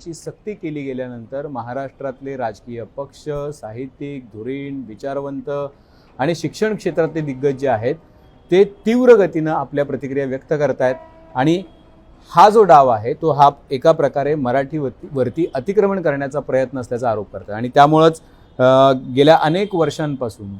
ची सक्ती केली गेल्यानंतर महाराष्ट्रातले राजकीय पक्ष, साहित्यिक, धुरीण, विचारवंत आणि शिक्षण क्षेत्रातले दिग्गज जे आहेत ते तीव्र गतीनं आपल्या प्रतिक्रिया व्यक्त करतायत आणि हा जो डाव आहे तो हा एका प्रकारे मराठीवरती अतिक्रमण करण्याचा प्रयत्न असल्याचा आरोप करतात आणि त्यामुळेच गेल्या अनेक वर्षांपासून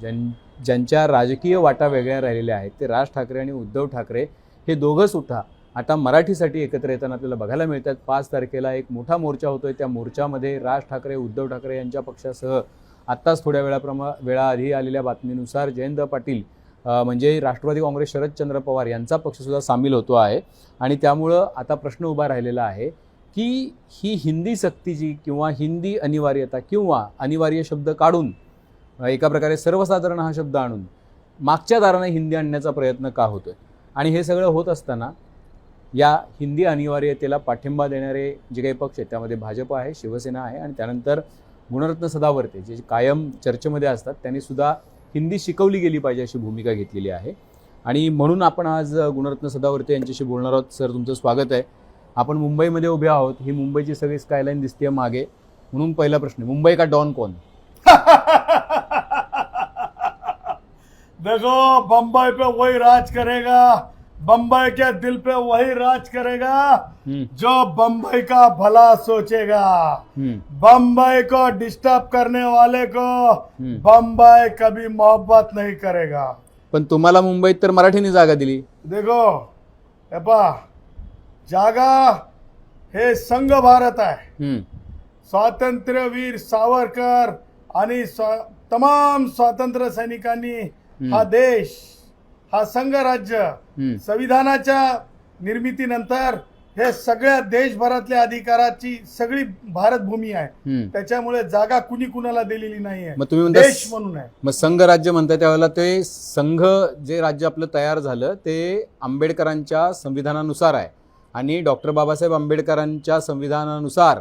ज्यांच्या राजकीय वाटा वेगळ्या राहिलेल्या आहेत ते राज ठाकरे आणि उद्धव ठाकरे हे दोघं सुद्धा आता मराठीसाठी एकत्र येताना आपल्याला बघायला मिळतात। 5 तारखेला एक मोठा मोर्चा होतोय। त्या मोर्चामध्ये राज ठाकरे, उद्धव ठाकरे यांच्या पक्षासह आत्ताच थोड्या वेळा आधी आलेल्या बातमीनुसार जयंत पाटील म्हणजे राष्ट्रवादी काँग्रेस शरदचंद्र पवार यांचा पक्षसुद्धा सामील होतो आहे आणि त्यामुळं आता प्रश्न उभा राहिलेला आहे की ही हिंदी सक्तीची किंवा हिंदी अनिवार्यता किंवा अनिवार्य शब्द काढून एका प्रकारे सर्वसाधारण हा शब्द आणून मागच्या दाराने हिंदी आणण्याचा प्रयत्न का होतोय आणि हे सगळं होत असताना या हिंदी अनिवार्यतेला पाठिंबा देणारे जे काही पक्ष आहेत त्यामध्ये भाजप आहे, शिवसेना आहे आणि त्यानंतर गुणरत्न सदावर्ते जे कायम चर्चेमध्ये असतात त्यांनी सुद्धा हिंदी शिकवली गेली पाहिजे अशी भूमिका घेतलेली आहे आणि म्हणून आपण आज गुणरत्न सदावर्ते यांच्याशी बोलणार आहोत। सर, तुमचं स्वागत आहे। आपण मुंबईमध्ये उभे आहोत, ही मुंबईची सगळी स्कायलाईन दिसते मागे, म्हणून पहिला प्रश्न, मुंबई का डॉन कौन? देखो, बम्बई पे वही राज करेगा, बम्बई के दिल पे वही राज करेगा जो बम्बई का भला सोचेगा। बम्बई को डिस्टर्ब करने वाले को बम्बई कभी मोहब्बत नहीं करेगा। पण तुम्हाला मुंबईत तर मराठीने जागा दिली। देखो जागा हे संघ भारत आहे। स्वातंत्र्यवीर सावरकर आणि तमाम स्वातंत्र्य सैनिकांनी हा देश, हा संघ राज्य संविधानाच्या निर्मितीनंतर हे सगळ्या देशभरातल्या अधिकाराची सगळी भारत भूमी आहे। त्याच्यामुळे जागा कुणी कुणाला दिलेली नाहीये, देश म्हणून आहे। मग संघ राज्य म्हणतात त्यावेळेला ते संघ जे राज्य आपलं तयार झालं ते आंबेडकरांच्या संविधानानुसार आहे आणि डॉक्टर बाबासाहेब आंबेडकरांच्या संविधानानुसार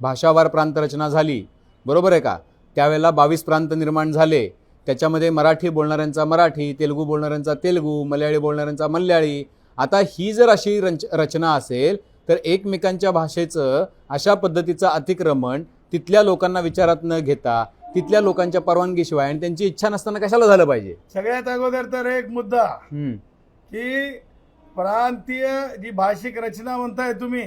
भाषावार प्रांत रचना झाली, बरोबर आहे का? त्यावेळेला 22 प्रांत निर्माण झाले, त्याच्यामध्ये मराठी बोलणाऱ्यांचा मराठी, तेलुगू बोलणाऱ्यांचा तेलुगू, मल्याळी बोलणाऱ्यांचा मल्याळी। आता ही जर अशी रचना असेल तर एकमेकांच्या भाषेचं अशा पद्धतीचं अतिक्रमण तिथल्या लोकांना विचारात न घेता तिथल्या लोकांच्या परवानगीशिवाय आणि त्यांची इच्छा नसताना कशाला झालं पाहिजे? सगळ्यात अगोदर तर एक मुद्दा की प्रांतीय जी भाषिक रचना म्हणताय तुम्ही,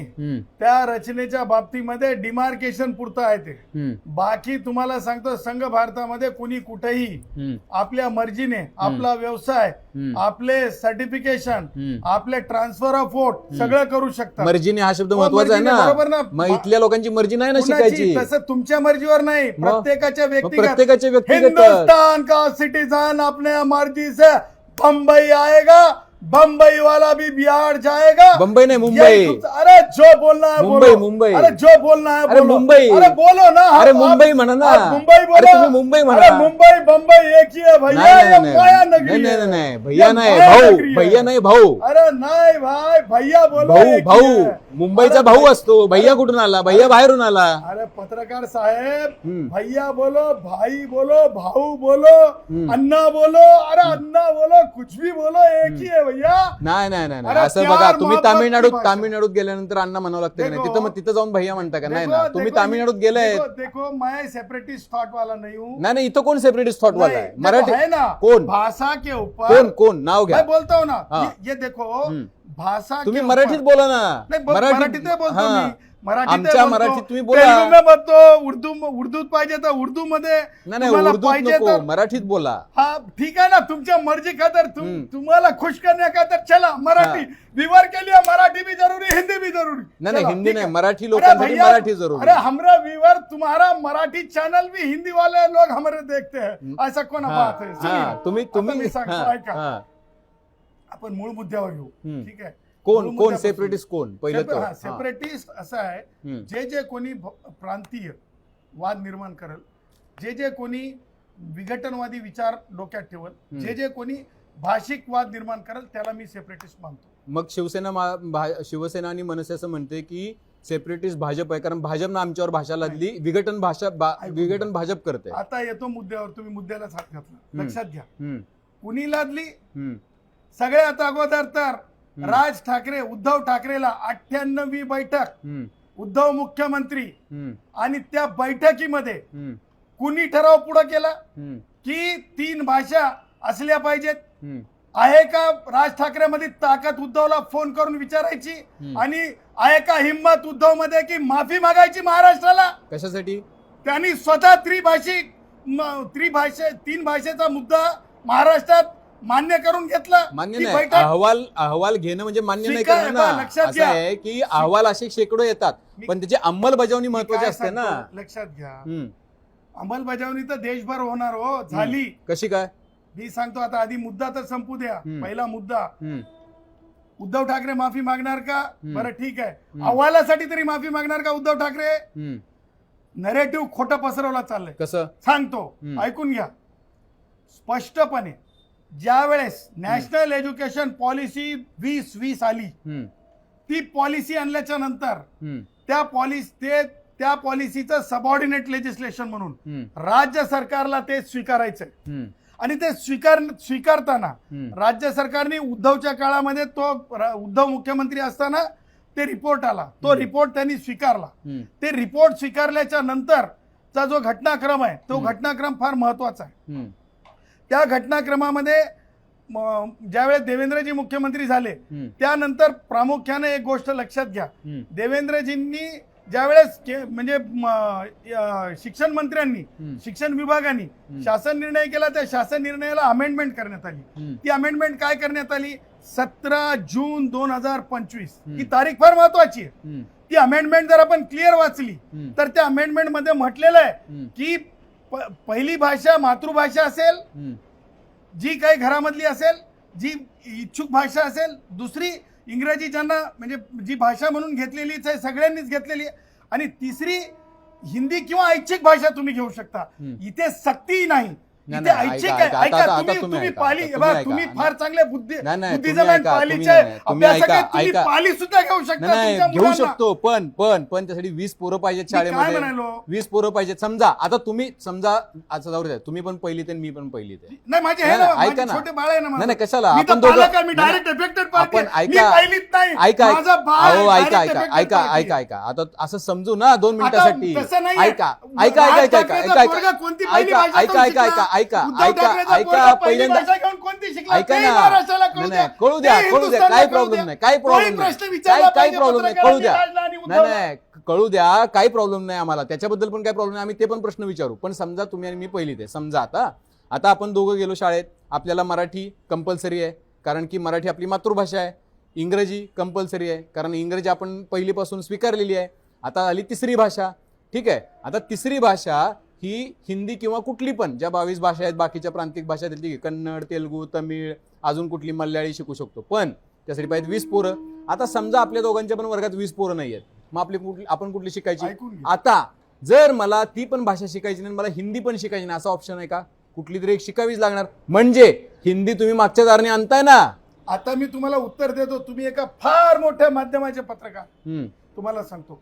त्या रचनेच्या बाबतीमध्ये डिमार्केशन पुरतं आहे ते। बाकी तुम्हाला सांगतो, संघ भारतामध्ये कुणी कुठेही आपल्या मर्जीने आपला व्यवसाय, आपले सर्टिफिकेशन, आपले ट्रान्सफर ऑफ वोट सगळं करू शकतात। मर्जीने हा शब्द महत्वाचा आहे ना, बरोबर ना? मग इथल्या लोकांची मर्जी नाही ना शिकायची। तसं तुमच्या मर्जीवर नाही, प्रत्येकाच्या व्यक्तिगत। व्यक्तिगत हिंदुस्तान का सिटीजन अपने मर्जी से बम्बई आएगा, बम्बई वाला भी बिहार जाएगा। बम्बई नहीं, मुंबई। अरे जो बोलना है मुंबई, मुंबई। अरे जो बोलना है बोलो। मुंबई। अरे बोलो ना। अरे मुंबई म्हणा ना, मुंबई बोलो। तुम्ही मुंबई म्हणा। अरे मुंबई बम्बई एक ही है भैया, माया नगरी। नहीं भैया नहीं, भाऊ, भैया नहीं, भाऊ। अरे नाही भाई, भैया बोलो। भाऊ मुंबईचा भाऊ असतो, भैया कुठून आला? भैया बाहेरून आला। अरे पत्रकार साहेब, भैया बोलो, भाई बोलो, भाऊ बोलो, अन्ना बोलो, अरे अन्ना बोलो, कुछ भी बोलो, एक ही है भैया। नाही असं बघा, तुम्ही तामिळनाडूत गेल्यानंतर अण्णा म्हणावं लागतं की नाही? तिथं जाऊन भैया म्हणता का? नाही ना, तुम्ही तामिळनाडूत गेलाय। देखो मैं सेपरेटिस्ट थॉट वाला नहीं हूँ। नाही, इथं कोण सेपरेटिस्ट थॉट वाला आहे? मराठी है ना, कोण? भाषा के ऊपर कोण नाव घ्या, मैं बोलता हूँ ना। ये देखो, भाषा तुम्ही मराठीत बोला ना। मराठीत बोलतो मी, आमच्या मराठीत तुम्ही बोला। तेलुगू में बोलतो, उर्दूत पाहिजे तर उर्दू मध्ये, नाही उर्दूत नको, मराठीत बोला। हा ठीक आहे ना, तुमच्या मर्जी खातर, तुम्हाला खुश करने खातर चला मराठी। व्यूअर के लिए मराठी भी जरूरी, हिंदी भी जरूरी। नहीं हिंदी नहीं, मराठी लोकांसाठी मराठी जरूरी। अरे हमारा व्यूअर, तुम्हारा मराठी चैनल भी हिंदी वाले लोग हमारे देखते हैं, ऐसा कोण बात है? तुम्ही सांगता, आपण मूळ मुद्द्यावर घेऊ, ठीक आहे? कोण सेपरेटिस्ट कोण? पहिलं तर सेपरेटिस्ट असं आहे, जे कोणी प्रांतीय वाद निर्माण करेल, जे कोणी विघटनवादी विचार डोक्यात ठेवल, जे कोणी भाषिक वाद निर्माण करेल, त्याला मी सेपरेटिस्ट मानतो। मग शिवसेना आणि मनसे असं म्हणते की सेपरेटिस्ट भाजप आहे, कारण भाजपनं आमच्यावर भाषा लादली, विघटन भाजप करते। आता येतो मुद्द्यावर, तुम्ही मुद्द्यालाच हात घातला, लक्षात घ्या। कुणी लादली? सगळ्यात अगोदर तर राज ठाकरे, उद्धव ठाकरेला 98वी बैठक उद्धव मुख्यमंत्री हम्म, आणि त्या बैठकीमध्ये हम्म, कुणी ठराव पुढे केला हम्म, की 3 भाषा असल्या पाहिजेत? हम्म, आहे का राज ठाकरेमध्ये ताकद उद्धवला फोन करून विचारायची? आणि आहे का हिंमत उद्धव मध्ये की माफी मागायची महाराष्ट्राला? कशासाठी? त्यांनी स्वतः 3 भाषेचा मुद्दा महाराष्ट्रात मान्य करून घेतला. मान्य ती नाही, बैठक अहवाल घेणं म्हणजे मान्य नाही स्वीकार- करणं ना. लक्षात असं घ्या. आहे की अहवाल असे शेकडो येतात, पण त्याची अंमलबजावणी महत्वाची काय असते ना. सांगतो, लक्षात घ्या. हम्म, अंमलबजावणी तर देशभर होणार हो, झाली. कशी काय? मी सांगतो आता, आधी मुद्दा तर संपू द्या. पहिला मुद्दा, हम्म, उद्धव ठाकरे माफी मागणार का? बरं ठीक आहे, अहवालासाठी तरी माफी मागणार का उद्धव ठाकरे? हम्म, नरेटिव्ह खोटं पसरवला चाललंय. कसं? सांगतो, ऐकून घ्या स्पष्टपणे. ज्या वेळेस नॅशनल एज्युकेशन पॉलिसी 2020 आली, हम्म, ती पॉलिसी आणल्याच्या नंतर हम्म, त्या पॉलिसीचं सबऑर्डिनेट लेजिस्लेशन म्हणून हम्म, राज्य सरकारला ते स्वीकारायचंय. हम्म, आणि ते स्वीकारताना राज्य सरकारने उद्धवच्या काळामध्ये उद्धव मुख्यमंत्री असताना ते रिपोर्ट आला, तो रिपोर्ट त्यांनी स्वीकारला. ते रिपोर्ट स्वीकारल्याच्या नंतरचा जो घटनाक्रम आहे, तो घटनाक्रम फार महत्वाचा आहे. त्या घटनाक्रमामध्ये ज्यावेळेस देवेंद्रजी मुख्यमंत्री झाले त्यानंतर प्रामुख्याने एक गोष्ट लक्षात घ्या. देवेंद्रजींनी ज्यावेळेस म्हणजे शिक्षण मंत्र्यांनी, शिक्षण विभागाने शासन निर्णय केला, त्या शासन निर्णयाला अमेंडमेंट करण्यात आली. ती अमेंडमेंट काय करण्यात आली? 17 जून 2025 ही तारीख फार महत्वाची आहे. ती अमेंडमेंट जर आपण क्लिअर वाचली तर त्या अमेंडमेंट मध्ये म्हटलेलं आहे की पहिली भाषा मातृभाषा असेल, जी काही घरामधली असेल, जी इच्छुक भाषा असेल, दुसरी इंग्रजी ज्यांना म्हणजे जी भाषा म्हणून घेतलेलीच आहे, सगळ्यांनीच घेतलेली आहे, आणि तिसरी हिंदी किंवा ऐच्छिक भाषा तुम्ही घेऊ शकता. इथे सक्ती नाही, इथे ऐच्छिक आहे. ऐका, तुम्ही पाली, तुम्ही फार चांगले बुद्धिजमान पालीचे अभ्यासक आहेत, तुम्ही पाली सुद्धा घेऊ शकता. घेऊ शकतो, पण त्यासाठी 20 पोरं पाहिजेत शाळेमध्ये. 20 पोरं पाहिजेत. समजा आता तुम्ही आता जाऊ द्या, तुम्ही पण पहिलीत आणि मी पण पहिलीत आहे. नाही, माझे हे ना, माझे छोटे बाळ आहे ना. नाही कशाला मी आपण तर दोघं, पालक आहे, मी डायरेक्ट एफेक्टेड पार्टी आहे. मी पहिलीत नाही, ऐका माझा बाळ अहो, direct ऐका affected ऐका party ऐका आहे. ऐका आता असं समजू ना 2 मिनिटासाठी. तसं नाहीये. ऐका ऐका ऐका ऐका ऐका ऐका पोरगा कोणती पहिली ऐका भाषा ऐका शिकला? ऐका ऐका उद्धव ऐका ठाकरेचा ऐका पोरगा पहिली पहिल्यांदा भाषा घेऊन कोणती शिकला? ऐका ते ना. महाराष्ट्राला कळू नाही, द्या. नाही, कळू द्या, ते कळू द्या, हिंदुस्थानला काय कळू प्रॉब्लेम द्या. नाही, काय तोही प्रॉब्लेम प्रश्न नाही, विचारला काय पाहिजे प्रॉब्लेम नाही, पत्रकारांनी कळू द्या. राजला आणि नाही उद्धवला. नाही कळू द्या, काही प्रॉब्लेम नाही आम्हाला, त्याच्याबद्दल पण काही प्रॉब्लेम नाही, आम्ही ते पण प्रश्न विचारू. पण समजा तुम्ही आणि मी पहिलीत आहे, समजा आता आपण दोघं गेलो शाळेत, आपल्याला मराठी कंपल्सरी आहे कारण की मराठी आपली मातृभाषा आहे, इंग्रजी कंपल्सरी आहे कारण इंग्रजी आपण पहिलीपासून स्वीकारलेली आहे. आता आली तिसरी भाषा. ठीक आहे, आता तिसरी भाषा ही हिंदी किंवा कुठली पण ज्या 22 भाषा आहेत, बाकीच्या प्रांतिक भाषा आहेत, कन्नड, तेलुगू, तमिळ, अजून कुठली मल्याळी शिकू शकतो. पण त्यासाठी पाहिजे 20 पोरं. आता समजा आपल्या दोघांच्या पण वर्गात 20 पोरं नाही आहेत, मग आपण कुठली शिकायची? आता जर मला ती पण भाषा शिकायची नाही, मला हिंदी पण शिकायची नाही, असा ऑप्शन आहे का? कुठली तरी एक शिकावीच लागणार. म्हणजे हिंदी तुम्ही मागच्या दाराने आणताय ना. आता मी तुम्हाला उत्तर देतो. तुम्ही एका फार मोठ्या माध्यमाचे पत्रकार, तुम्हाला सांगतो,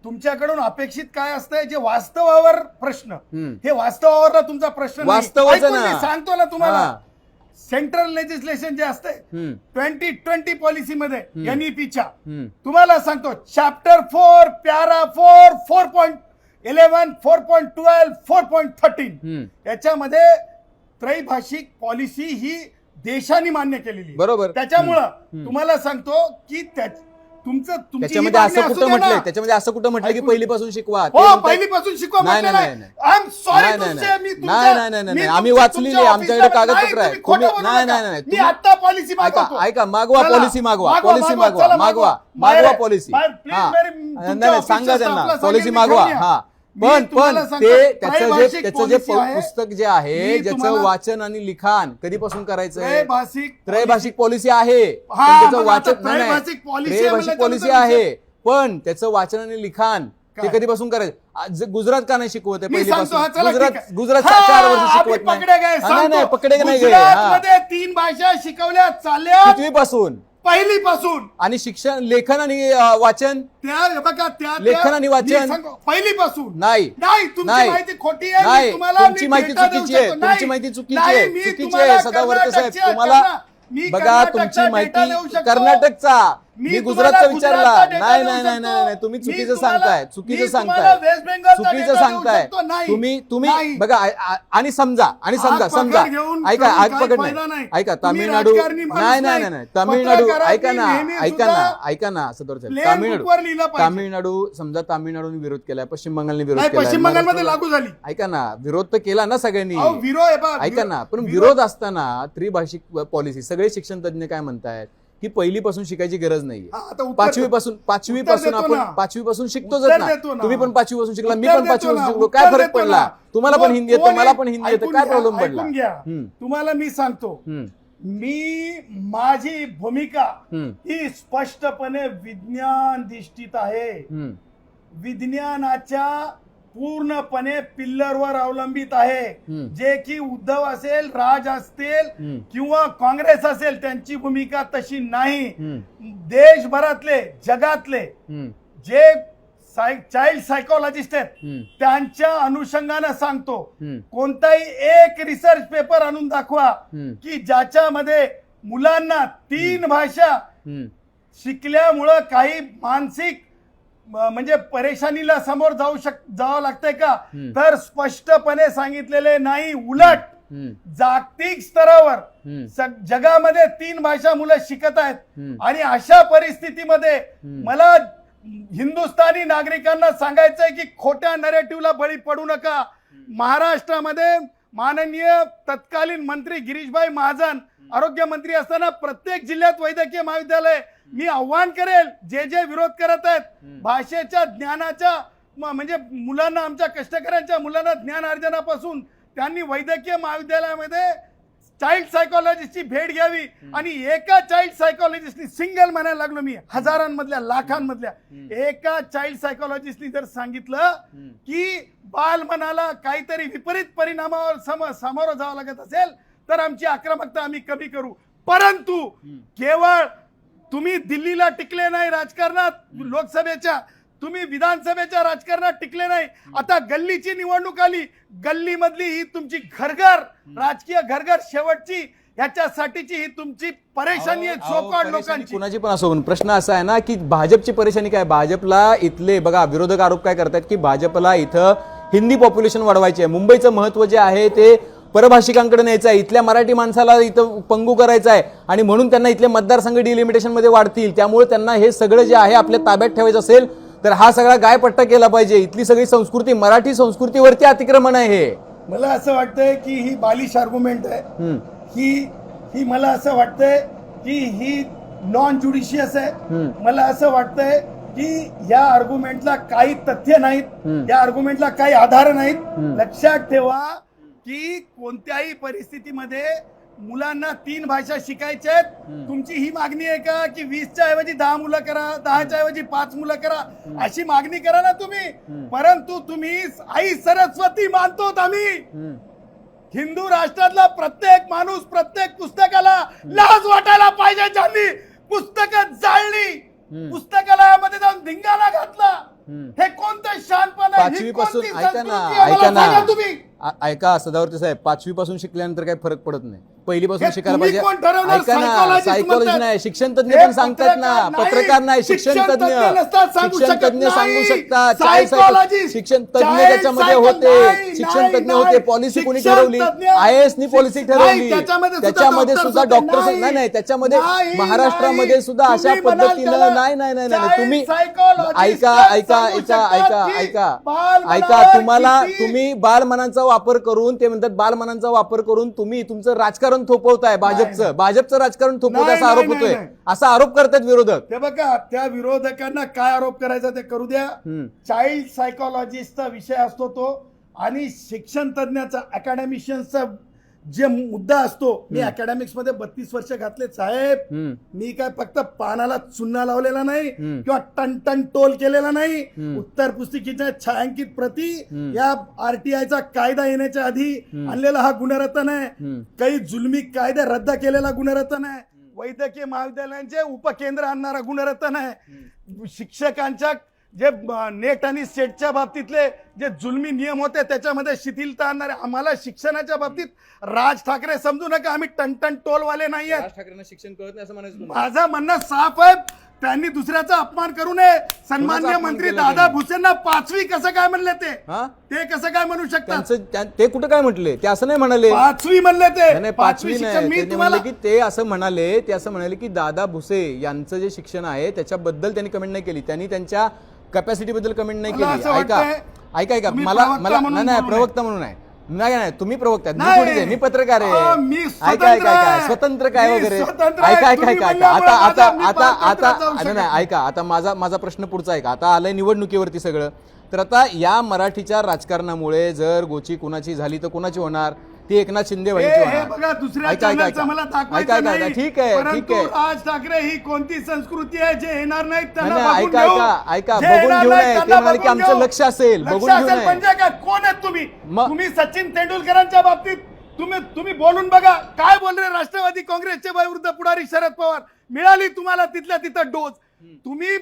तुमच्याकडून अपेक्षित काय असतंय? जे वास्तवावर प्रश्न, हे वास्तवावरला तुमचा प्रश्न नाही. सांगतो ना तुम्हाला, सेंट्रल लेजिस्लेशन जे असते 2020 पॉलिसीमध्ये एनईपीच्या, तुम्हाला सांगतो चॅप्टर 4 पॅरा 4 4.11 4.12 4.13 याच्यामध्ये त्रैभाषिक पॉलिसी ही देशाने मान्य केलेली. बरोबर. त्याच्यामुळं तुम्हाला सांगतो की त्याच्यामध्ये असं कुठं म्हटलंय, त्याच्यामध्ये असं कुठं म्हटलं की पहिलीपासून शिकवा? पहिलीपासून शिकवा. नाही आम्ही वाचलेली, आमच्याकडे कागदपत्र आहे. नाही आता पॉलिसी ऐका, मागवा पॉलिसी, मागवा पॉलिसी, मागवा पॉलिसी. नाही सांगा त्यांना पॉलिसी मागवा. हा पण ते त्याचं जे पुस्तक जे आहे, ज्याचं वाचन आणि लिखाण कधीपासून करायचं? त्रैभाषिक पॉलिसी आहे, त्याचं वाचन त्रैभाषिक पॉलिसी आहे, पण त्याचं वाचन आणि लिखाण ते कधीपासून करायचं? गुजरात का नाही शिकवत आहे पहिलीपासून? गुजरात 4 वर्ष शिकवत नाही. पकडे नाही गेले. 3 भाषा शिकवल्या चालल्या कितवीपासून? पहिलीपासून. आणि शिक्षण, लेखन आणि वाचन, लेखन आणि वाचन पहिलीपासून नाही. तुमची माहिती खोटी आहे, तुमची माहिती चुकीची आहे, तुमची माहिती चुकीची आहे. सदावर्त साहेब, तुम्हाला बघा, तुमची माहिती कर्नाटकचा मी गुजरातचा विचारला. नाही नाही नाही नाही, तुम्ही चुकीचं सांगताय, चुकीचं सांगताय, चुकीचं सांगताय तुम्ही बघा. आणि समजा समजा ऐका, आग पकड नाही, ऐका, तामिळनाडू नाही नाही नाही, तामिळनाडू ऐका ना असं तामिळनाडू समजा, तामिळनाडूने विरोध केलाय, पश्चिम बंगालने विरोध केलाय, पश्चिम बंगालमध्ये लागू झाली. ऐका ना, विरोध तर केला ना सगळ्यांनी, ऐका ना, पण विरोध असताना त्रिभाषिक पॉलिसी, सगळे शिक्षण तज्ञ काय म्हणतायत की पहिलीपासून शिकायची गरज नाहीये, पाचवीपासून आपण पाचवीपासून शिकतोच ना. तुम्ही पण पाचवीपासून शिकला, मी पण पाचवीपासून शिकलो, काय फरक पडला? तुम्हाला पण हिंदी येतं, मला पण हिंदी येतं, काय प्रॉब्लेम पडला? तुम्हाला मी सांगतो, माझी भूमिका ही स्पष्टपणे विज्ञानधिष्ठित आहे, विज्ञानाच्या पूर्णपणे पिल्लरवर अवलंबित आहे. जे की उद्धव असेल, राज असतील किंवा काँग्रेस असेल, त्यांची भूमिका तशी नाही. देशभरातले, जगातले जे चाइल्ड सायकोलॉजिस्ट आहेत त्यांच्या अनुषंगाने सांगतो, कोणताही एक रिसर्च पेपर आणून दाखवा की ज्याच्यामध्ये मुलांना 3 भाषा शिकल्यामुळं काही मानसिक म्हणजे परेशानीला समोर जावं लागतंय का? तर स्पष्टपणे सांगितलेले नाही. उलट जागतिक स्तरावर जगामध्ये 3 भाषा मुलं शिकत आहेत. आणि अशा परिस्थितीमध्ये मला हिंदुस्थानी नागरिकांना सांगायचंय की खोट्या नरेटिव्हला बळी पडू नका. महाराष्ट्रामध्ये माननीय तत्कालीन मंत्री गिरीशभाई महाजन आरोग्य मंत्री असताना प्रत्येक जिल्ह्यात वैद्यकीय महाविद्यालय, मी आव्हान करेल जे जे विरोध करत आहेत भाषेच्या ज्ञानाच्या, म्हणजे मुलांना, आमच्या कष्टकऱ्यांच्या मुलांना ज्ञान अर्जनापासून त्यांनी वैद्यकीय महाविद्यालयामध्ये चाइल्ड सायकोलॉजिस्टची भेट घ्यावी. आणि एका चाइल्ड सायकोलॉजिस्टनी, सिंगल म्हणायला लागलो मी, हजारांमधल्या, लाखांमधल्या एका चाइल्ड सायकोलॉजिस्टनी जर सांगितलं की बालमनाला काहीतरी विपरीत परिणामावर सामोरं जावं लागत असेल तर आमची आक्रमकता आम्ही कमी करू. परंतु केवळ तुम्ही दिल्लीला टिकले नाही राजकारणात, लोकसभेच्या, तुम्ही विधानसभेच्या राजकारणात टिकले नाही. आता गल्लीची निवडणूक आली, गल्लीमधली ही तुमची घरघर राजकीय घरघर शेवटची, ह्याच्यासाठीची ही तुमची परेशानी आहे सोकॉड लोकांची. कुणाची पण असो, प्रश्न असा आहे ना की भाजपची परेशानी काय? भाजपला इथले बघा, विरोधक आरोप काय करतात की भाजपला इथं हिंदी पॉप्युलेशन वाढवायचे आहे, मुंबईचं महत्व जे आहे ते परभाषिकांकडे न्यायचं आहे, इथल्या मराठी माणसाला इथं पंगू करायचं आहे, आणि म्हणून त्यांना इथले मतदारसंघ डिलिमिटेशन मध्ये वाढतील. त्यामुळे त्यांना हे सगळं जे आहे आपल्या ताब्यात ठेवायचं असेल तर हा सगळा गायपट्टा केला पाहिजे. इथली सगळी संस्कृती, मराठी संस्कृतीवरती अतिक्रमण आहे हे. मला असं वाटतंय की ही बालिश आर्ग्युमेंट आहे, ही मला असं वाटतंय की ही नॉन ज्युडिशियस आहे. मला असं वाटतंय की या आर्ग्युमेंटला काही तथ्य नाहीत, या आर्ग्युमेंटला काही आधार नाहीत. लक्षात ठेवा की कोणत्याही परिस्थितीमध्ये मुलांना 3 भाषा शिकायच्या आहेत. तुमची ही मागणी आहे का की 20च्या ऐवजी 10 मुलं करा, 10च्या ऐवजी 5 मुलं करा, अशी मागणी करा ना तुम्ही. परंतु तुम्ही आई सरस्वती मानतो आम्ही. हिंदू राष्ट्रातला प्रत्येक माणूस प्रत्येक पुस्तकाला लाज वाटायला पाहिजे. ज्यांनी पुस्तकं जाळली, पुस्तकालयामध्ये जाऊन धिंगाणा घातला, हे कोणतं शानपण आहे? 5वी पासून ऐका तुम्ही ऐका सदावर्ती साहेब, 5वी पासून शिकल्यानंतर काही फरक पडत नाही, पहिलीपासून शिकायला पाहिजे. ऐका ना, सायकोलॉजी नाही, शिक्षण तज्ञ पण सांगतात ना, पत्रकार नाही, शिक्षण तज्ञ सांगू शकतात. शिक्षण तज्ञ त्याच्यामध्ये होते, शिक्षण तज्ञ होते. पॉलिसी कोणी ठरवली? IAS नी पॉलिसी ठरवली. त्याच्यामध्ये सुद्धा डॉक्टर नाही, त्याच्यामध्ये महाराष्ट्रामध्ये सुद्धा अशा पद्धतीनं नाही. तुम्ही ऐका, तुम्ही बालमनांचा वापर करून, ते म्हणतात बालमनांचा वापर करून तुम्ही तुमचं राजकारण थोपवताय, भाजपचं राजकारण थोपवताय असा आरोप होतोय, असा आरोप करतात विरोधक. ते बघा, त्या विरोधकांना काय आरोप करायचा ते करू द्या. चाइल्ड सायकोलॉजिस्टचा विषय असतो तो, आणि शिक्षण तज्ञाचा, अकॅडमिशियनचा जे मुद्दा असतो. मी अकॅडमिक्स मध्ये 32 वर्ष घातले साहेब. मी काय फक्त पानाला चुन्ना लावलेला नाही किंवा टन टोल केलेला नाही. उत्तर पुस्तिकेच्या छायांकित प्रती या RTIचा कायदा येण्याच्या आधी आणलेला हा गुणरत्न आहे. काही जुलमी कायदे रद्द केलेला गुणरत्न आहे. वैद्यकीय महाविद्यालयांचे उपकेंद्र आणणारा गुणरत्न आहे. शिक्षकांच्या जे नेट आणि सेटच्या बाबतीतले जे जुलमी नियम होते त्याच्यामध्ये शिथिलता आणणारे, आम्हाला शिक्षणाच्या बाबतीत राज ठाकरे समजू नका, आम्ही टनटन टोलवाले नाही आहेत. राज ठाकरेंना शिक्षण कळत नाही असं म्हणायचं माझं म्हणणं साफ आहे, त्यांनी दुसऱ्याचा अपमान करू नये. सन्मान्य अपमान मंत्री केला दादा त्यांनी? भुसेंना 5वी कसं काय म्हणले हा? ते कसं काय म्हणू शकतात? ते कुठं काय म्हटले? ते असं नाही म्हणाले. 5वी म्हणले ते. नाही, 5वी शिक्षण नाही. मी त्यांनी तुम्हाला म्हणले की ते असं म्हणाले की दादा भुसे यांचं जे शिक्षण आहे त्याच्याबद्दल त्यांनी कमेंट नाही केली, त्यांनी त्यांच्या कॅपॅसिटी बद्दल कमेंट नाही मला केली. असं ऐका वाटतंय, ऐका तुम्ही मला प्रवक्ता मला म्हणून नाही बोलू प्रवक्ता म्हणून नाही, नाही तुम्ही प्रवक्ता, मी नाही. थोडीच आहे, मी पत्रकार आहे. मी ऐका स्वतंत्र ऐका ऐका आहे. स्वतंत्र काय मी वगैरे स्वतंत्र ऐका आहे. ऐका तुम्ही ऐका ऐका म्हणल्यामुळे आता आता मी आता पारतंत्र्यात जाऊ आता शकत नाही ऐका आता माझा प्रश्न पुढचा ऐका. आता आलंय निवडणुकीवरती सगळं, तर आता या मराठीच्या राजकारणामुळे जर गोची कुणाची झाली तर कुणाची होणार? ती एकनाथ शिंदे हे होणार. बघा, दुसऱ्या ऐका, ऐका, चॅनलचं ऐका. मला ऐका, दाखवायचं ऐका, नाही. ठीक आहे, परंतु ठीक आहे. राज ठाकरे ही कोणती संस्कृती आहे जे येणार नाहीत त्यांना नाही, बघून ऐका, घेऊ. ऐका, ऐका, जे बघून येणार घेऊ नाहीत नये. ते त्यांना म्हणाले की बघून आमचं घेऊ. लक्ष असेल, लक्ष बघून घेऊ असेल नये. म्हणजे काय? कोण आहेत तुम्ही? मग- तुम्ही सचिन तेंडुलकरांच्या बाबतीत तुम्ही बोलून बघा काय बोल रहे. राष्ट्रवादी काँग्रेसचे विरुद्ध पुढारी शरद पवार, मिळाली तुम्हाला तिथल्या तिथं डोस. तुम्ही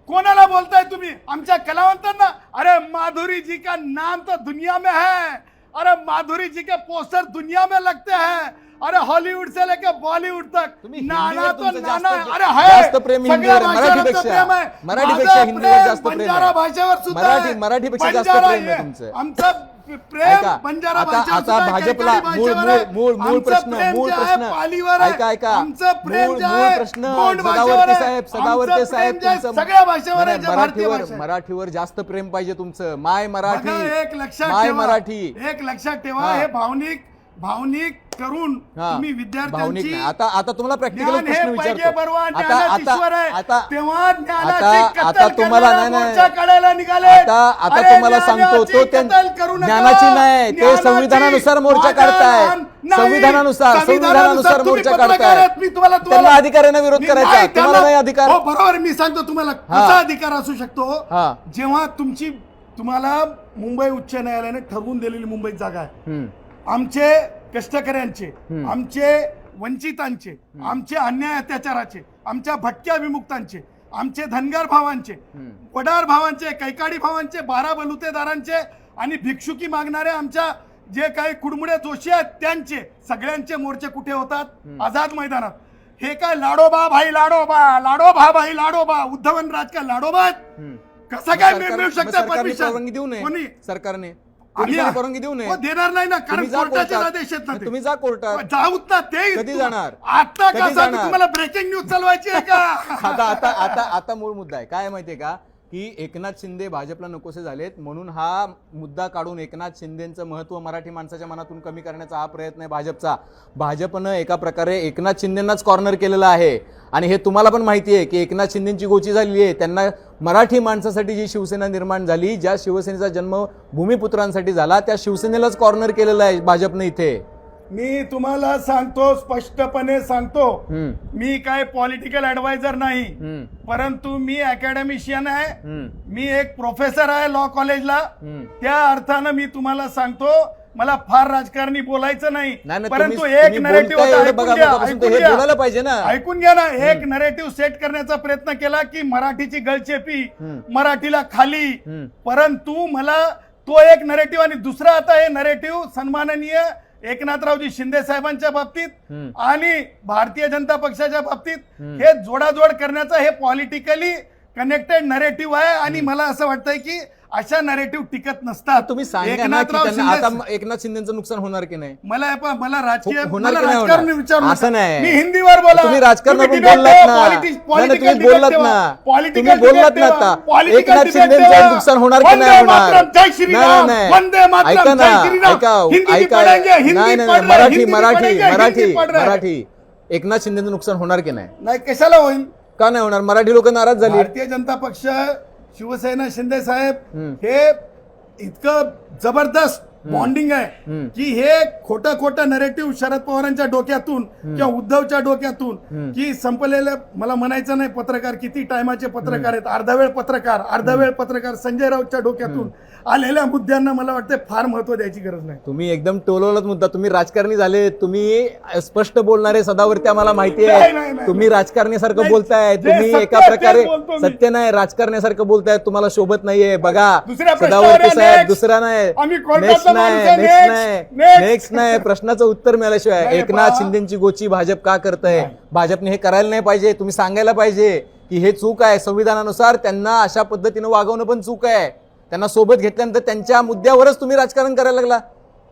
कोणाला बोलताय? तुम्ही आमच्या कलावंतांना? अरे माधुरी जी का नाम तो दुनिया में है, अरे माधुरी जी के पोस्टर दुनिया में लगते हैं, अरे हॉलीवुड से लेकर बॉलीवुड तक तुम्ही नाना हिंदीवर तो तुमचं नाना जास्त- अरे है जास्त प्रेम हिंदीवर आहे, सगळ्या भाषांचं मराठीपेक्षा. प्रेम आहे. मराठीपेक्षा माझं हिंदीवर प्रेम जास्त प्रेम आहे. बंजारा भाषेवर सुद्धा आहे. मराठीपेक्षा जास्त बंजारा प्रेम आहे आहे. तुमचं. आमचं प्रेम ऐका, बंजारा आता भाषेवर आता सुद्धा आहे, भाजपला कैकाडी मूळ भाषेवर आहे. मूळ मूळ आमचं प्रश्न प्रेम मूळ जे आहे प्रश्न पालीवर आहे. ऐका ऐका आमचं प्रेम मूळ जे मूळ आहे प्रश्न गोंड भाषेवर सदावर्ते आहे. साहेब आमचं सदावर्ते साहेब प्रेम जे आहे तुमचं सगळ्या भाषेवर आहे, नाही, जे भारतीय मराठीवर भाषा आहे. मराठीवर जास्त प्रेम पाहिजे तुमचं. माय मराठी, बघा, एक लक्षात माय ठेवा, मराठी. एक लक्षात ठेवा, हा. हे भावनिक करून हा. तुम्ही भावनिक विद्यार्थ्यांची नाही. आता तुम्हाला प्रॅक्टिकल ज्ञान प्रश्न हे पैके विचारतो. बरवा, आता ज्ञानात ईश्वर आहे. आता तेव्हा ज्ञानाची आता कत्तल तुम्हाला करणारा नाही मोर्चा काढायला निघाले. आता अरे तुम्हाला सांगतो ज्ञानाची तो त्या कत्तल करू नका. ज्ञानाची नाही, ते ज्ञानाची संविधानानुसार मोर्चा माझा काढताय. लहान नाही. संविधानानुसार तुम्ही मोर्चा पत्रकार काढताय. आहेत, मी तुम्हाला त्यांना अधिकाराने विरोध मी करायचा, नाही, तुम्हाला त्यांना- नाही अधिकार. हो, बरोबर. मी सांगतो तुम्हाला हा. कसा अधिकार असू शकतो. हा. जेव्हा तुम्हाला मुंबई उच्च न्यायालयाने ठरवून दिलेली मुंबईत जागा आहे, हम्म. आमचे कष्टकऱ्यांचे, आमचे वंचितांचे, आमचे अन्याय अत्याचाराचे, आमच्या भटक्या विमुक्तांचे, आमचे धनगर भावांचे, वडार भावांचे, कैकाडी भावांचे, बारा बलुतेदारांचे आणि भिक्षुकी मागणारे आमच्या जे काही कुडमुडे जोशी आहेत त्यांचे सगळ्यांचे मोर्चे कुठे होतात? आझाद मैदानात. हे काय लाडोबा भाई लाडोबा उद्धवन राज का लाडोबा आहेत? कसं काय मिळू शकतं परमिशन? परवानगी देऊ नये कोणी? सरकारने आम्ही- परवानगी देऊ नये. हो, देणार नाही ना, कारण तुम्ही जा कोर्टाचे कोर्टात. आदेश आहेत ना ते. तुम्ही जा कोर्टात. जाऊत ना ते. कधी जाणार? आता कधी का सांगू जाणार? तुम्हाला? ब्रेकिंग न्यूज चालवायची आहे का? आता मूळ मुद्दा आहे काय माहितीये का, की एकनाथ शिंदे भाजपला नकोसे झालेत म्हणून हा मुद्दा काढून एकनाथ शिंदेचं महत्व मराठी माणसाच्या मनातून कमी करण्याचा हा प्रयत्न आहे भाजपचा. भाजपनं एका प्रकारे एकनाथ शिंदेनाच कॉर्नर केलेलं आहे आणि हे तुम्हाला पण माहिती आहे की एकनाथ शिंदेची गोची झालेली आहे. त्यांना मराठी माणसासाठी जी शिवसेना निर्माण झाली, ज्या शिवसेनेचा जन्म भूमिपुत्रांसाठी झाला, त्या शिवसेनेलाच कॉर्नर केलेलं आहे भाजपनं इथे. मी तुम्हाला सांगतो, स्पष्टपणे सांगतो, मी काय पॉलिटिकल ऍडवायझर नाही, परंतु मी अकॅडमिशियन आहे. मी एक प्रोफेसर आहे लॉ कॉलेजला. त्या अर्थानं मी तुम्हाला सांगतो, मला फार राजकारणी बोलायचं नाही, परंतु एक नरेटिव्ह बोलायला पाहिजे ना. ऐकून घ्या ना. एक नरेटिव्ह सेट करण्याचा प्रयत्न केला की मराठीची गळचेपी, मराठीला खाली, परंतु मला तो एक नरेटिव्ह आणि दुसरा आता हे नरेटिव्ह सन्माननीय एकनाथरावजी शिंदे साहेबांच्या बाबतीत आणि भारतीय जनता पक्षाच्या बाबतीत हे जोडाजोड करण्याचा हे पॉलिटिकली कनेक्टेड नरेटिव्ह आहे आणि मला असं वाटतंय की अशा नरेटिव्ह टिकत नसतात. तुम्ही सांगा ना की त्यांना आता एकनाथ शिंदेचं नुकसान होणार की नाही? मला राजकीय होणार की नाही राजकारण होणार? विचारू असं नाही. मी हिंदीवर बोला. तुम्ही राजकारणावर बोललात ना. तुम्ही बोललात ना आता एकनाथ शिंदेचं नुकसान होणार की नाही होणार? नाही ऐका ना, मराठी एकनाथ शिंदेचं नुकसान होणार की नाही? नाही, कशाला होईल? का नाही होणार? मराठी लोक नाराज झाली. भारतीय जनता पक्ष, शिवसेना, शिंदे साहेब हे इतकं जबरदस्त बॉन्डिंग आहे की हे खोटं नरेटिव्ह शरद पवारांच्या डोक्यातून किंवा उद्धवच्या डोक्यातून की संपलेले, मला म्हणायचं नाही पत्रकार किती टायमाचे पत्रकार आहेत, अर्धा वेळ पत्रकार संजय राऊतच्या डोक्यातून आलेल्या मुद्द्यांना मला वाटतं फार महत्व द्यायची गरज नाही. तुम्ही एकदम टोलवलाच मुद्दा. तुम्ही राजकारणी झाले, तुम्ही स्पष्ट बोलणारे सदावरती आम्हाला माहिती आहे. तुम्ही राजकारण्यासारखं बोलताय, तुम्ही एका प्रकारे सत्य नाही राजकारण्यासारखं बोलताय, तुम्हाला शोभत नाहीये. बघा सदावरती साहेब, दुसरा नाही, नेक्स्ट नाही. प्रश्नाचं उत्तर मिळाल्याशिवाय एकनाथ शिंदेची गोची भाजप का करतंय? भाजपने हे करायला नाही पाहिजे. तुम्ही सांगायला पाहिजे की हे चूक आहे. संविधानानुसार त्यांना अशा पद्धतीनं वागवणं पण चूक आहे. त्यांना सोबत घेतल्यानंतर त्यांच्या मुद्द्यावरच तुम्ही राजकारण करायला लागला.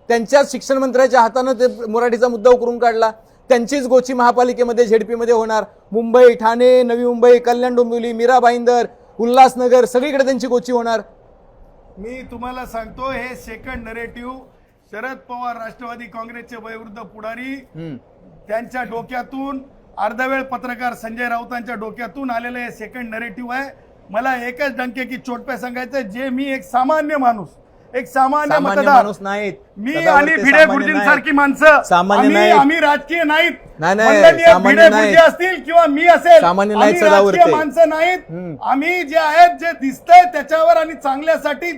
त्यांच्याच शिक्षण मंत्र्याच्या हातानं ते मराठीचा मुद्दा उकरून काढला. त्यांचीच गोची महापालिकेमध्ये झेडपीमध्ये होणार. मुंबई, ठाणे, नवी मुंबई, कल्याण डोंबिवली, मीरा भाईंदर, उल्हासनगर सगळीकडे त्यांची गोची होणार. मी तुम्हाला सांगतो, हे सेकंड नरेटिव्ह शरद पवार राष्ट्रवादी काँग्रेसचे वयोवृद्ध पुढारी त्यांच्या डोक्यातून, अर्धवेळ पत्रकार संजय राऊतांच्या डोक्यातून आलेलं हे सेकंड नरेटिव्ह आहे. मला एकच डंके की चोटप्या सांगायचं, जे मी एक सामान्य माणूस, एक सामान्य मतदार माणूस नाहीत. मी आणि भिडे गुरुजींसारखी माणसं सामान्य नाहीत. आम्ही राजकीय नाहीत. नाही, सामान्य नाहीत. असतील किंवा मी असेल, सामान्य नाहीत, आम्ही राजकीय माणसं नाहीत. आम्ही जे आहेत, जे दिसतंय त्याच्यावर आणि चांगल्यासाठी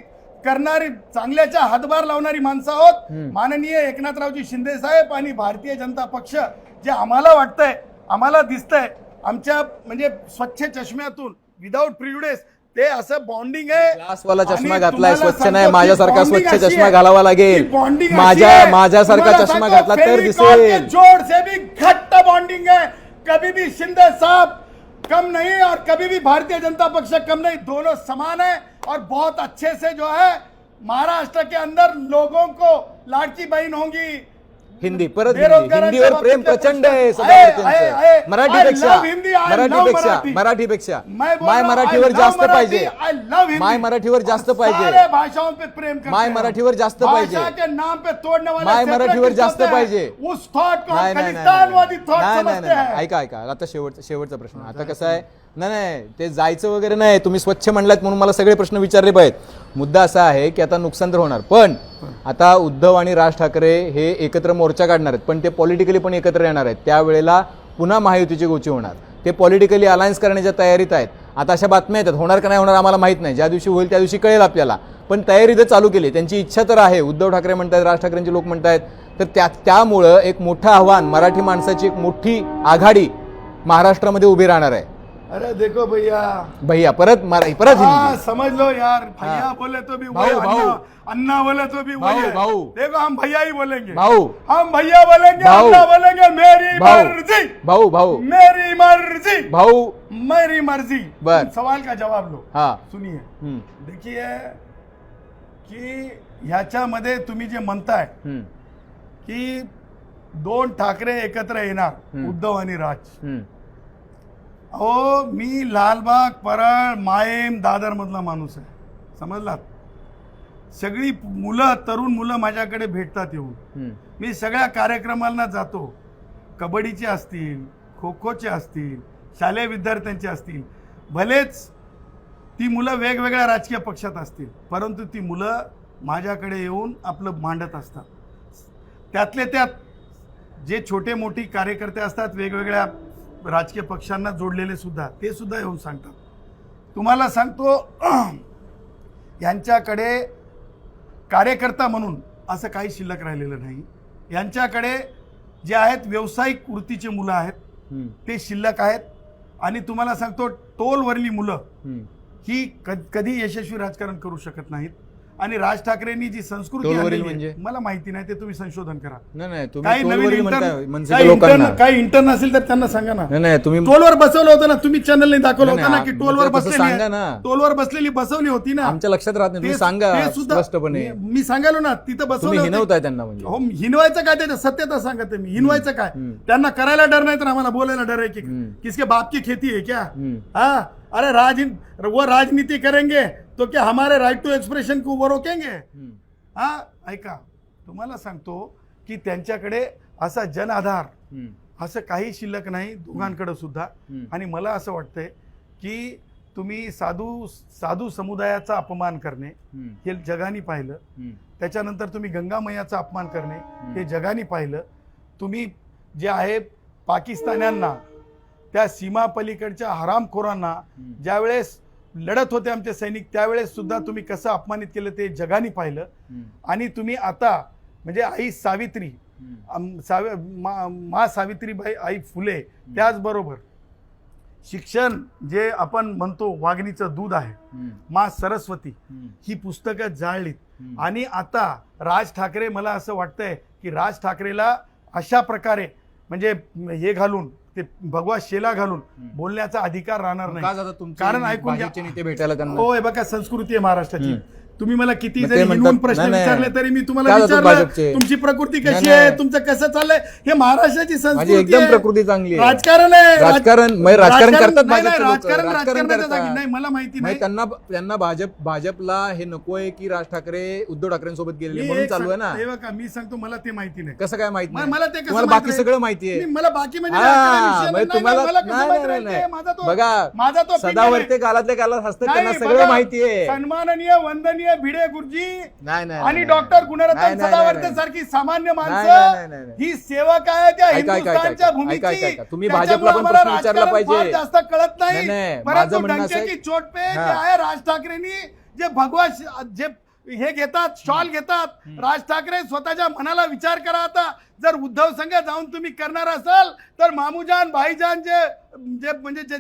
करणारी, चांगल्याच्या हातभार लावणारी माणसं आहोत. माननीय एकनाथरावजी शिंदे साहेब आणि भारतीय जनता पक्ष, जे आम्हाला वाटतंय, आम्हाला दिसतंय आमच्या म्हणजे स्वच्छ चष्म्यातून, विदाउट प्रिजुडिस, ते असं बॉन्डिंग आहे. ग्लासवाला चष्मा घातलाय, स्वच्छ नाही. माझ्यासारखा स्वच्छ चष्मा घालावा लागेल. माझ्यासारखा चष्मा घातला तर दिसेल. जोर से भी घट्ट बॉन्डिंग है. कभी भी शिंदे साहब कम नहीं और कभी भी भारतीय जनता पक्ष कम नहीं. दोनों समान है और बहुत अच्छे से जो है महाराष्ट्र के अंदर लोगों को लाडकी बहन होंगी. हिंदी परत हिंदीवर प्रेम प्रचंड आहे सदावर्तींचं. मराठीपेक्षा माय मराठीवर जास्त पाहिजे. माय मराठीवर जास्त पाहिजे. भाषाओं पे प्रेम, माय मराठीवर जास्त पाहिजे. के नाम पे तोड़ने वाले माय मराठीवर जास्त पाहिजे. उस थॉट को खलिस्तानवादी थॉट समझते हैं. ऐका आता शेवटचा प्रश्न. आता कसं आहे, नाही ते जायचं वगैरे नाही. तुम्ही स्वच्छ म्हणलात म्हणून मला सगळे प्रश्न विचारले पाहिजेत. मुद्दा असा आहे की आता नुकसान तर होणार, पण आता उद्धव आणि राज ठाकरे हे एकत्र मोर्चा काढणार आहेत, पण ते पॉलिटिकली पण एकत्र येणार आहेत. त्यावेळेला पुन्हा महायुतीची गोची होणार. ते पॉलिटिकली अलायन्स करण्याच्या तयारीत आहेत. आता अशा बातम्या येतात, होणार का नाही होणार आम्हाला माहित नाही. ज्या दिवशी होईल त्या दिवशी कळेल आपल्याला. पण तयारी तर चालू केली. त्यांची इच्छा तर आहे. उद्धव ठाकरे म्हणतात, राज ठाकरेंचे लोक म्हणतात. तर त्यामुळं एक मोठं आव्हान, मराठी माणसाची एक मोठी आघाडी महाराष्ट्रामध्ये उभी राहणार आहे. अरे देखो भैया परत हिंदी समझ लो यार. भैया बोले तो भी वही, अन्ना बोले तो भी वही. देखो हम भैया ही बोलेंगे, हम भैया बोलेंगे, अन्ना बोलेंगे. मेरी मर्जी भाऊ मेरी मर्जी भाऊ मेरी मर्जी. सवाल का जवाब लो. हाँ सुनिए, देखिए की ह्याच्यामध्ये तुम्ही जे म्हणताय की दोन ठाकरे एकत्र येणार, उद्धव आणि राज. अहो, मी लालबाग, परळ, मायम, दादर मधला माणूस आहे, समजलात. सगळी मुलं, तरुण मुलं माझ्याकडे भेटतात येऊन. मी सगळ्या कार्यक्रमांना जातो. कबड्डीचे असतील, खो खोचे असतील, शालेय विद्यार्थ्यांचे असतील. भलेच ती मुलं वेगवेगळ्या राजकीय पक्षात असतील, परंतु ती मुलं माझ्याकडे येऊन आपलं मांडत असतात. त्यातले त्यात जे छोटे मोठी कार्यकर्ते असतात वेगवेगळ्या राजकीय पक्षांना जोडलेले सुद्धा, ते सुद्धा येऊन सांगतात. तुम्हाला सांगतो, यांच्याकडे कार्यकर्ता म्हणून असं काही शिल्लक राहिलेलं नाही. यांच्याकडे जे आहेत व्यावसायिक वृत्तीचे मुलं आहेत, ते शिल्लक आहेत. आणि तुम्हाला सांगतो, टोलवरली मुलं ही कधी यशस्वी राजकारण करू शकत नाहीत. आणि राज ठाकरेंनी जी संस्कृती म्हणजे मला माहिती नाही, ते तुम्ही संशोधन करा. काही इंटर्न असेल तर त्यांना सांगा ना. नाही तुम्ही टोलवर बसवलं होतं ना, तुम्ही चॅनलने दाखवलं होतं ना की टोलवर बसलेली बसवली होती ना. आमच्या लक्षात राहत नाही, तुम्ही सांगा स्पष्टपणे. मी सांगायलो ना, तिथं बसवलं. हिनवताय त्यांना म्हणजे. हो, हिनवायचं काय, त्याच्या सत्यता सांगत मी. हिनवायचं काय, त्यांना करायला डर नाही तर आम्हाला बोलायला डर आहे की किसके बाप की खेती है क्या? हाँ, अरे वो राजनीति करेंगे तो क्या हमारे राइट टू एक्सप्रेशन को वो रोकेंगे? हाँ, ऐका, तुम्हाला सांगतो की त्यांच्याकडे असा जन आधार असं काही शिल्लक नाही दोघांकडे सुद्धा. आणि मला असं वाटतंय की तुम्ही साधू समुदायाचा अपमान करणे हे जगाने पाहिलं. त्याच्यानंतर तुम्ही गंगा मैयाचा अपमान करणे हे जगाने पाहिलं. तुम्ही जे आहे पाकिस्तान्यांना, त्या सीमा पलीकडच्या हरामखोरांना ज्यावेळेस लढत होते आमचे सैनिक त्यावेळेस सुद्धा तुम्ही कसं अपमानित केलं ते जगाने पाहिलं. आणि तुम्ही आता म्हणजे आई सावित्री, मा सावित्रीबाई आई फुले, त्याचबरोबर शिक्षण जे आपण म्हणतो वाघिणीचं दूध आहे, मा सरस्वती, ही पुस्तकं जाळलीत. आणि आता राज ठाकरे, मला असं वाटतंय की राज ठाकरेला अशा प्रकारे म्हणजे हे घालून, ते भगवा शेला घालून बोलण्याचा अधिकार राहणार नाही. कारण ऐकून नेते भेटायला त्यांना, हो, हे बघा संस्कृती आहे महाराष्ट्राची. तुम्ही मला किती मग ते जरी म्हणतात, हिनवून प्रश्न नाही, नाही. विचारले तरी मी तुम्हाला काय जातात विचारलं भाजपचे? तुमची प्रकृती नाही, कशी नाही. आहे, तुमचं कसं चाललंय, हे महाराष्ट्राची माझी संस्कृती एकदम आहे. प्रकृती चांगली आहे. राजकारण आहे, राजकारण करतात नाही, भाजपचे लोकं. राजकारण राजकारण राजकारणाच्या करतात. जागी नाही, मला माहिती नाही. त्यांना भाजपला हे नकोय की राज ठाकरे उद्धव ठाकरेंसोबत गेलेले मी म्हणून एक चालू आहे ना. हे बघा, मी सांगतो मला ते माहिती नाही. कसं काय माहित नाही? मला ते कसं तुम्हाला माहित बाकी नाही? सगळं माहिती आहे. मला बाकी म्हणजे हा, राजकारणाविषयी म्हणजे नाही, तुम्हाला मला कसं नाही, माहित नाही, राहते? नाही. बघा, माझा तो सदावर्ते कालातल्या कालात हसतात, त्यांना नाही, सगळं बघा, माहिती आहे. सन्माननीय वंदनीय भिडे गुरुजी नाही, नाही, आणि नाही, डॉक्टर नाही, गुणरत्न नाही, नाही, सदावर्ते नाही. सारखी सामान्य नाही, नाही, माणसं नाही. ही सेवक आहे त्या ऐका, ऐका, हिंदुस्थानच्या ऐका, भूमीची. ऐका, ऐका. तुम्ही त्याच्यामुळे भाजपला पण आम्हाला प्रश्न विचारला राजकारण पाहिजे. फार जास्त कळत नाही, नाही. नाही. परंतु माझं म्हणणं असं डंके आहे- की चोट पे हा. जे आहे राज ठाकरेंनी जे भगवा जे हे घेतात, शॉल घेतात, राज ठाकरे स्वतःच्या मनाला विचार करा. आता जर उद्धव संघ जाऊन तुम्ही करणार असाल तर मामूजान भाईजान जे म्हणजे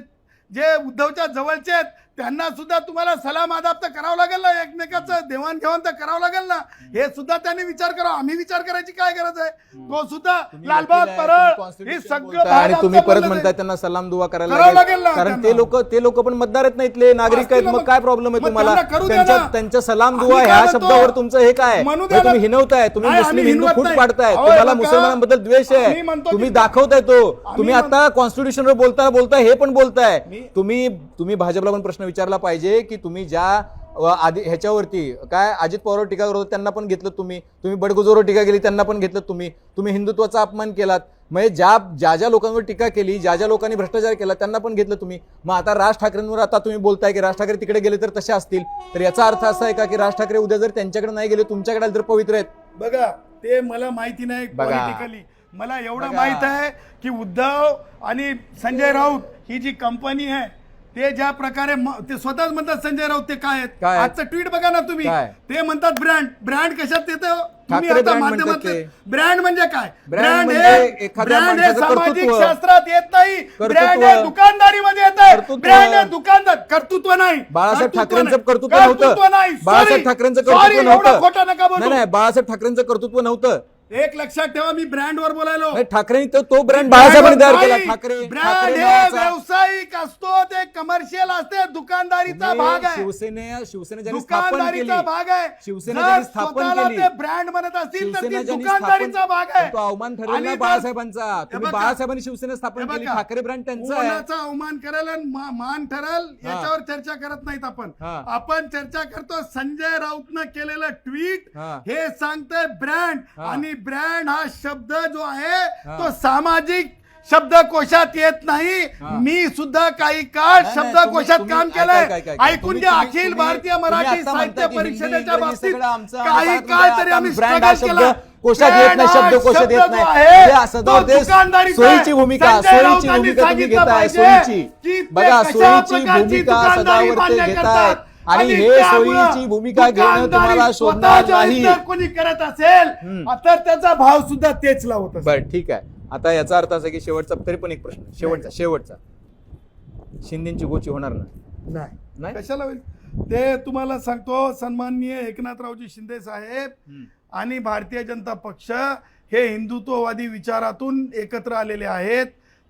जे उद्धवच्या जवळचे आहेत त्यांना सुद्धा तुम्हाला सलाम आदाब तर करावं लागेल ना, एकमेकाचं देवाणघेवाण तर करावं लागेल ना. हे सुद्धा त्यांनी विचार करावा. आम्ही विचार करायची काय गरज आहे? तो सुद्धा लालबाग परळ हे सगळं आणि तुम्ही परत बोलणं म्हणताय त्यांना सलाम दुवा करायला करावं लागेल. लागेल ना कारण त्यांना. ते लोक पण मतदार आहेत ना, इथले नागरिक आहेत. असतील मग ना, काय प्रॉब्लेम आहे मग तुम्हाला? त्यांना करू द्या ना. त्यांच्या सलाम दुवा आम्ही ह्या काय म्हणतो? शब्दावर तुमचं हे काय? म्हणू म्हणजे द्या तुम्ही ना. हिनवताय, तुम्ही नाही, मुस्लिम आम्ही हिंदू हिनवत फूट नाही. पाडताय, अहो, तुम्हाला बघा, मुसलमानांबद्दल द्वेष आम्ही आहे, म्हणतो तुम्ही की- दाखवताय तो. तुम्ही म्हणतो- आता कॉन्स्टिट्यूशनवर बोलता हे पण बोलताय. तुम्ही भाजपला पण प्रश्न विचारला पाहिजे की तुम्ही ज्या आधी ह्याच्यावरती काय अजित पवारवर टीका करत होते त्यांना पण घेतलं तुम्ही बडगुजोरवर टीका केली त्यांना पण घेतलं तुम्ही हिंदुत्वाचा अपमान केलात. म्हणजे ज्या लोकांवर टीका केली, ज्या लोकांनी भ्रष्टाचार केला त्यांना पण घेतलं तुम्ही. मग आता राज ठाकरेंवर आता तुम्ही बोलताय की राज ठाकरे तिकडे गेले तर तसे असतील, तर याचा अर्थ असा आहे का की राज ठाकरे उद्या जर त्यांच्याकडे नाही गेले तुमच्याकडे आले तर पवित्र आहेत? बघा, ते मला माहिती नाही पॉलिटिकली. मला एवढं माहित आहे की उद्धव आणि संजय राऊत ही जी कंपनी आहे ते ज्या प्रकारे ते स्वतःच म्हणतात, संजय राऊत ते काय आहेत? आजचं ट्विट बघा ना तुम्ही. ते म्हणतात ब्रँड कशात येतं? तुम्ही आता माध्यमात ब्रँड म्हणजे काय? ब्रँड हे सामाजिक शास्त्रात येत नाही. ब्रँड हे दुकानदारीमध्ये येत आहे. ब्रँड हे दुकानदार, कर्तृत्व नाही. बाळासाहेब ठाकरेंचं कर्तृत्व नव्हतं. बाळासाहेब ठाकरेंचं कर्तृत्व नव्हतं. खोटं नका बोलू. नाही, बाळासाहेब ठाकरेंचं कर्तृत्व नव्हतं. एक लक्षात ठेवा, मी ब्रँडवर बोलायलो. ठाकरेंनी तो ब्रँड बाळासाहेबांनी तयार केला. ब्रँड हे व्यावसायिक असतो, ते कमर्शियल असते, दुकानदारीचा भाग आहे. शिवसेना दुकानदारीचा भाग आहे. शिवसेना स्थापन केली, ते ब्रँड म्हणत असतील तर ती दुकानदारीचा भाग आहे. तो अवमान ठरेल ना बाळासाहेबांचा. तुम्ही बाळासाहेबांनी शिवसेना स्थापन केली, ठाकरे ब्रँड त्यांचा आहे. कोणाचा अवमान करेल आणि मान ठरेल याच्यावर चर्चा करत नाहीत आपण चर्चा करतो संजय राऊतनं केलेलं ट्विट हे सांगतंय ब्रँड. आणि ब्रँड हा शब्द जो आहे तो सामाजिक शब्दकोशात येत नाही. मी सुद्धा काही काळ शब्दकोशात काम केलंय. ऐकून घ्या, अखिल भारतीय मराठी साहित्य परिषदेच्या बाबतीत काही काळ तरी आम्ही स्ट्रगल केलं. कोशात येत नाही, शब्दकोशात येत नाही. सोयीची भूमिका तुम्ही घेताय. सोयीची बघा, सोयीची भूमिका सदावर्ते घेतायत आणि हे सोयीची भूमिका घेणं तुम्हाला शोभणार नाही. कोणी करत असेल तर त्याचा भाव सुद्धा तेच लावत. बरं, ठीक आहे. आता याचा अर्थ असा की शेवटचा तरी पण एक प्रश्न, शेवटचा शिंदेची गोची होणार नाही. कशाला होईल ते तुम्हाला सांगतो. सन्माननीय एकनाथरावजी शिंदे साहेब आणि भारतीय जनता पक्ष हे हिंदुत्ववादी विचारातून एकत्र आलेले आहेत.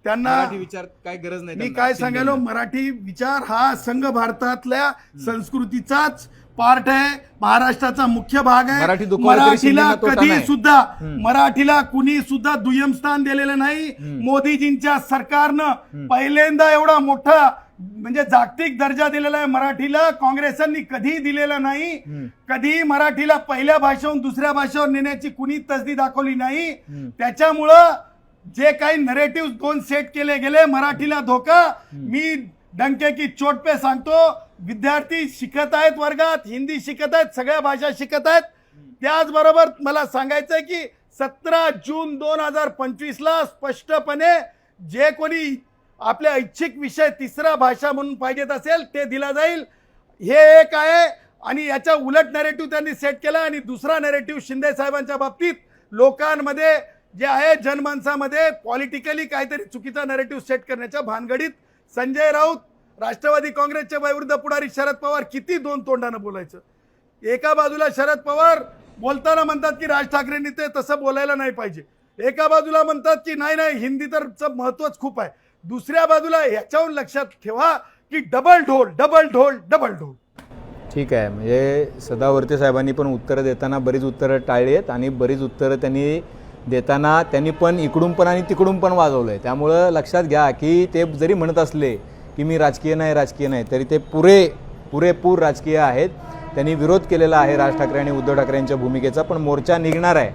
त्यांना विचार काय गरज नाही. मी काय सांगायलो, मराठी विचार हा संघ भारतातल्या संस्कृतीचाच पार्ट आहे, महाराष्ट्राचा मुख्य भाग आहे. मराठीला कधी सुद्धा मराठीला कुणी सुद्धा दुय्यम स्थान दिलेलं नाही. मोदीजींच्या सरकारनं पहिल्यांदा एवढा मोठा म्हणजे जागतिक दर्जा दिलेला आहे मराठीला. काँग्रेसांनी कधी दिलेला नाही. कधी मराठीला पहिल्या भाषेवरून दुसऱ्या भाषेवर नेण्याची कुणी तसदी दाखवली नाही. त्याच्यामुळं जे काही नरेटिव्ह दोन सेट केले गेले, मराठीला धोका, मी डंके की चोट पे सांगतो, विद्यार्थी शिकत आहेत वर्गात, हिंदी शिकत आहेत, सगळ्या भाषा शिकत आहेत. त्याचबरोबर मला सांगायचंय की 17 जून 2025 ला स्पष्टपणे जे कोणी आपल्या ऐच्छिक विषय तिसरा भाषा म्हणून पाहिजेत असेल ते दिला जाईल. हे एक आहे. आणि याच्या उलट नॅरेटिव्ह त्यांनी सेट केला. आणि दुसरा नॅरेटिव्ह शिंदे साहेबांच्या बाबतीत लोकांमध्ये जे आहे, जनमानसामध्ये पॉलिटिकली काहीतरी चुकीचा नॅरेटिव्ह सेट करण्याच्या भानगडीत संजय राऊत, राष्ट्रवादी काँग्रेसचे वयोवृद्ध पुढारी शरद पवार किती दोन तोंडानं बोलायचं. एका बाजूला शरद पवार बोलताना म्हणतात की राज ठाकरेंनी ते तसं बोलायला नाही पाहिजे, एका बाजूला म्हणतात की नाही नाही हिंदी तर महत्वच खूप आहे, दुसऱ्या बाजूला ह्याच्याहून लक्षात ठेवा की डबल ढोल डबल ढोल डबल ढोल. ठीक आहे, म्हणजे सदावर्ते साहेबांनी पण उत्तरं देताना बरीच उत्तरं टाळली आहेत आणि बरीच उत्तरं त्यांनी देताना त्यांनी पण इकडून पण आणि तिकडून पण वाजवलं आहे. त्यामुळं लक्षात घ्या की ते जरी म्हणत असले की मी राजकीय नाही तरी ते पुरेपूर राजकीय आहेत. त्यांनी विरोध केलेला आहे राज ठाकरे आणि उद्धव ठाकरे यांच्या भूमिकेचा. पण मोर्चा निघणार आहे,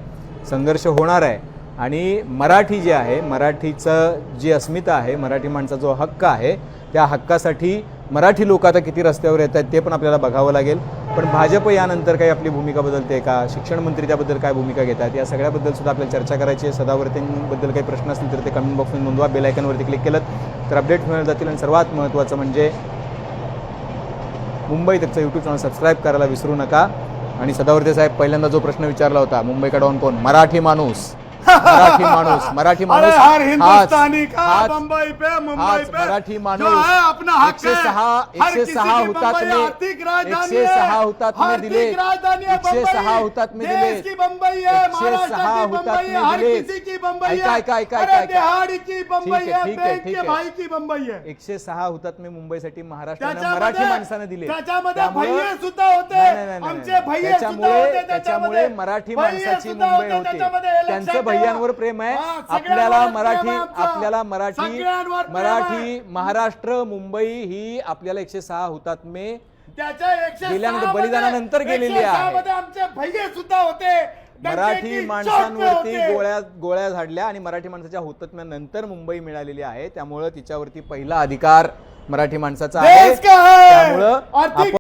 संघर्ष होणार आहे. आणि मराठी जे आहे, मराठीचं जी अस्मिता आहे, मराठी माणसाचा जो हक्क आहे, त्या हक्कासाठी मराठी लोक आता किती रस्त्यावर येत आहेत ते पण आपल्याला बघावं लागेल. पण भाजप यानंतर काही आपली भूमिका बदलते का, शिक्षण मंत्री त्याबद्दल काय भूमिका घेतात, या सगळ्याबद्दल सुद्धा आपल्याला चर्चा करायची आहे. सदावर्तेंबद्दल काही प्रश्न असतील तर ते कमेंट बॉक्समध्ये नोंदवा. बेल आयकॉनवरती क्लिक केलं तर अपडेट मिळत जातील. आणि सर्वात महत्त्वाचं म्हणजे मुंबई तकचं यूट्यूब चॅनल सबस्क्राईब करायला विसरू नका. आणि सदावर्ते साहेब, पहिल्यांदा जो प्रश्न विचारला होता, मुंबई का डॉन कोण, मराठी माणूस. मराठी माणूस हर हिंदुस्तानी का बंबई पे मुंबई पे मराठी माणूस जो है अपना हक है. 106 हुतात्मे, 106 हुतात्मे दिले, 106 हुतात्मे दिले, देश की बंबई है, महाराष्ट्र की बंबई है, हर किसी की बंबई है, अरे दिहाड़ी की बंबई है, बैंक के भाई की बंबई है. 106 हुतात्मे मुंबईसाठी महाराष्ट्रानं त्याच्यामध्ये- मराठी माणसानं दिले. त्याच्यामध्ये भैये सुद्धा होते, आमचे भैये सुद्धा होते. त्याच्यामुळे मराठी माणसाची मुंबई होते. त्यांचं भैयांवर प्रेम आहे. आपल्याला मराठी महाराष्ट्र मुंबई ही आपल्याला 106 हुतात्मे गेल्यानंतर बलिदानानंतर गेलेली आहे. आमचे भैये सुद्धा होते. मराठी माणसांवरती गोळ्या झाडल्या आणि मराठी माणसाच्या हुतात्म्यानंतर मुंबई मिळालेली आहे. त्यामुळं तिच्यावरती पहिला अधिकार मराठी माणसाचा आहे. त्यामुळं